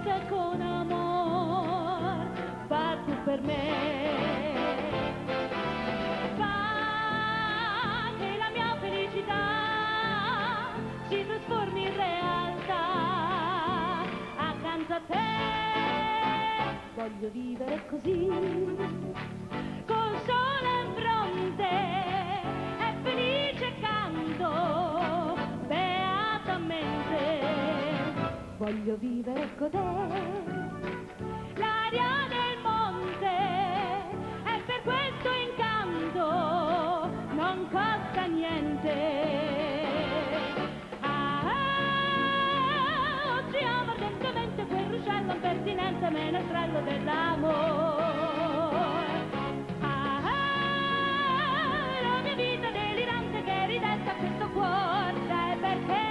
vita con amor, fa tu per me. Fa che la mia felicità si trasformi in realtà. Accanto a te voglio vivere così, col sole in fronte e felice canto beatamente. Voglio vivere e godere l'aria del monte, e per questo incanto non costa niente. Oggi amo ardentemente quel ruscello impertinente menestrello dell'amore. La mia vita delirante che ridesta questo cuore, sai perché?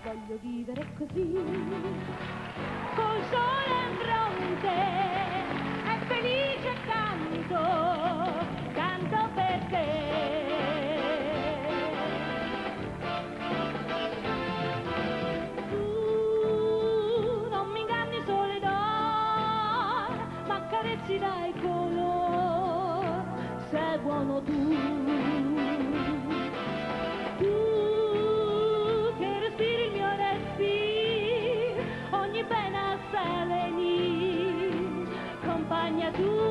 Voglio vivere così, col sole in fronte e felice canto, canto per te. Tu non mi inganni sole d'oro, ma accarezzi dai colori, seguono tu. Pena saleni, compagna tu.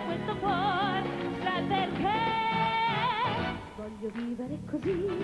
Questo cuore, sai perché? Voglio vivere così,